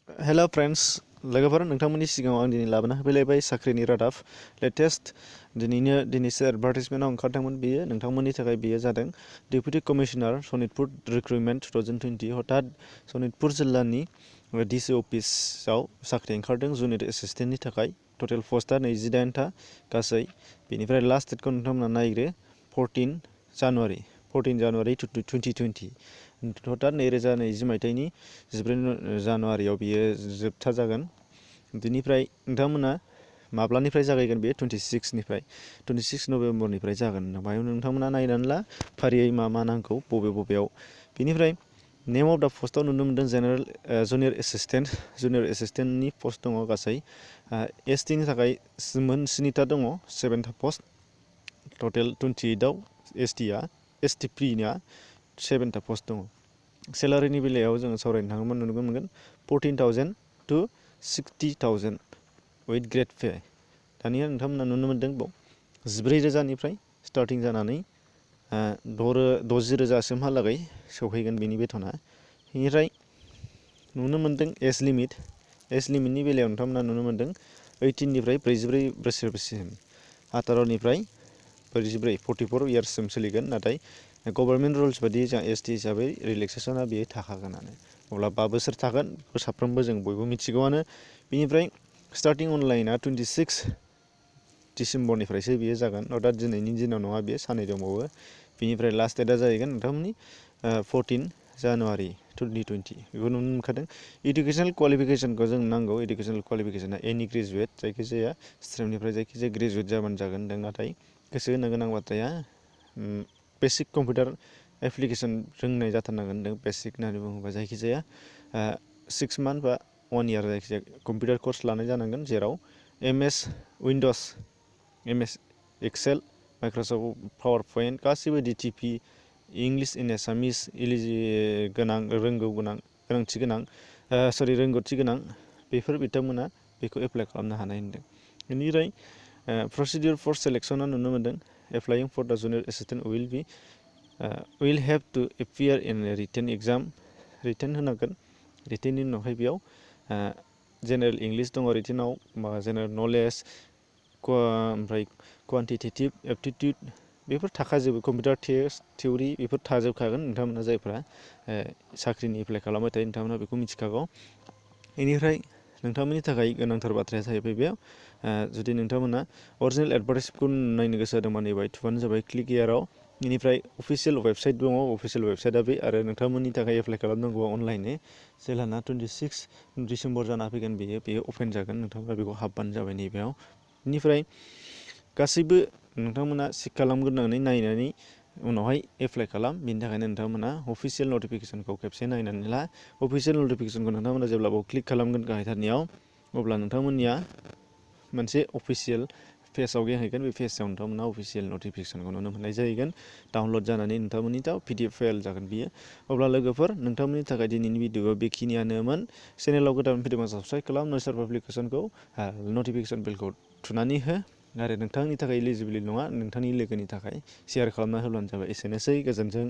Hello friends, लोगोफोर नोंथांमोननि सिगाङाव आं दिनै लाबोना होफैलायबाय साख्रिनि रादाब लेटेस्ट दिनैसो एडभार्टाइजमेन्टआव ओंखारदोंमोन बेयो नोंथांमोननि थाखाय बेयो जादों डेपुटि कमिशनार सनितपुर रिक्रुटमेन्ट 2020 हठात सनितपुर जिल्लानि डिसि अफिसाव साख्रि ओंखारदों जुनियर एसिस्टेन्टनि थाखाय टटेल पस्टआ 28टा गासै बेनिफ्राय लास्ट डेटखौ नोंथांमोना नायग्रो 14 जानुवारि 2020 हठात 2020 मायथाइनि 14 जानुवारियाव बियो जोबथा जागोन बिनिफ्राय नोंथांमोना माब्लानिफ्राय जागायगोन बे 26 नभेम्बरनिफ्राय जागोन बेयाव नोंथांमोना नायनानै ला फारियै मा नांगौ बबेयाव बिनिफ्राय नेम अफ दा पस्टआव नुनो मोनदों जेनेरेल जुनियर एसिस्टेन्टनि पस्ट दङ गासै एसटिनि थाखाय मोन 7टा दङ 7टा पस्ट टटेल 28आव एसटि प्रिना 7टा पस्ट दङ सेलारिनि बेलायाव जोङो सावरायनो थाङोब्ला नुनो मोनगोन 14,000 to 60,000 विथ ग्रेड पे दानिया नोंथांमोना नुनो मोनदों बाव 14,000निफ्राय स्टार्टिं जानानै 60,000सिमहालागै सौहैगोन बेनि बेथना बेनिफ्राय नुनो मोनदों एज लिमिटनि बेलायाव नोंथांमोना नुनो मोनदों 18निफ्राय 44 बोसोरसिम 18निफ्राय 44 इयार्ससिम सोलिगोन नाथाय गभर्नमेन्ट रुल्स बायदि जों एसटि हिसाबै रिलेक्सेसना बेयो थाखागोनानो अब्ला 5 बोसोर थागोन साफ्रोमबो जों बयबो मिथिगौआनो बेनिफ्राय स्टार्टिं अनलाइनआ 26 डिसेम्बरनिफ्रायसो बियो जागोन अर्थात दिनैनि दिनाव नङा बियो साननै दंबावो बेनिफ्राय लास्ट डेटआ जाहैगोन नोंथांमोननि 14 जानुवारि 2020 बेखौ नुनो मोनखादों इडुकेसनेल क्वालिफिकेसनखौ जों नांगौ इडुकेसनेल क्वालिफिकेसना एनि ग्रेजुवेट जायखिजाया स्ट्रिमनिफ्राय जायखिजाया ग्रेजुवेट जाबानो जागोन होनदों नाथाय गोसो होनो गोनां बाथ्राया बेसिक कम्पिउटार एप्लिकेसन रोंनाय जाथारनांगोन होनदों बेसिक होननानै बुङोबा जायखिजाया 6 मान्थ बा 1 इयार जायखिजाया कम्पिउटार कर्स लानाय जानांगोन जेराव MS Windows MS Excel Microsoft PowerPoint गासिबो डिटिपि इंलिश इन एसामिस रोंगौथि गोनां बेफोर बिथांमोना बेखौ एप्लाइ खालामनो हानाय होनदों बेनिफ्राय प्रसिडियर फर सेलेक्सना नुनो मोनदों एप्लाइं for the junior assistant will have to appear in a written exam written होनांगोन रिटेननि उनावहाय बेयाव जेनेरेल इंलिश दङ रिटेनाव जेनेरेल नलेज ओमफ्राय क्वान्टिटेटिभ एप्टिटिउड बेफोर थाखाजोबो कम्पिउटार टेस्ट थिउरि बेफोर थाजोबखागोन नोंथांमोना जायफ्रा साख्रिनि एप्लाइ खालामबाय थायो नोंथांमोना बेखौ मिथिखागौ बेनिफ्राय नोंथांमोननि थाखाय गोनांथार बाथ्राया जाहैबाय बेयाव जुदि नोंथांमोना अरिजिनेल एडभार्टाइजखौ नायनो गोसो जादोंबा नैबाय थुबानो जाबाय क्लिक हियाराव बेनिफ्राय अफिसियेल वेबसाइट दङ अफिसियेल वेबसाइटआ बे आरो नोंथांमोननि थाखाय एप्लाइ खालामनांगौ अनलाइननो जेलाना 26 डिसेम्बर जाना फैगोन बेयो अपेन जागोन नोंथांमोना बेखौ हाबबानो जाबाय नैबेयाव बेनिफ्राय गासैबो नोंथांमोना चेक खालामग्रोनानै नायनानै उनावहाय एप्लाइ खालाम बेनि थाखायनो नोंथांमोना अफिसियेल नटिफिकेसनखौ खेबसे नायनानै ला अफिसियेल नटिफिकेसनखौ नोंथांमोना जेब्ला बाव क्लिक खालामगोन गाहायथारनियाव अब्ला नोंथांमोननिया मोनसे अफिसियेल पेजआव गेलेगोन बे पेजआव नोंथांमोना अफिसियेल नटिफिकेसनखौ नुनो मोननाय जाहैगोन डाउनलड जानानै नोंथांमोननि PDF फाइल जागोन बियो अब्ला लोगोफोर नोंथांमोननि थाखाय दिनैनि भिडिअआ बेखिनियानोमोन चेनेलाव गोदान फैदोंबा साबस्क्राइब खालाम नटिफिकेसन पाब्लिकेसनखौ नटिफिकेसन बेलखौ थुनानै हो आरो नोंथांनि थाखाय इलिजिबोल नङा नोंथांनि लोगोनि थाखाय शेयार खालामना होब्लानो जाबाय एसेनोसै गोजोन्थों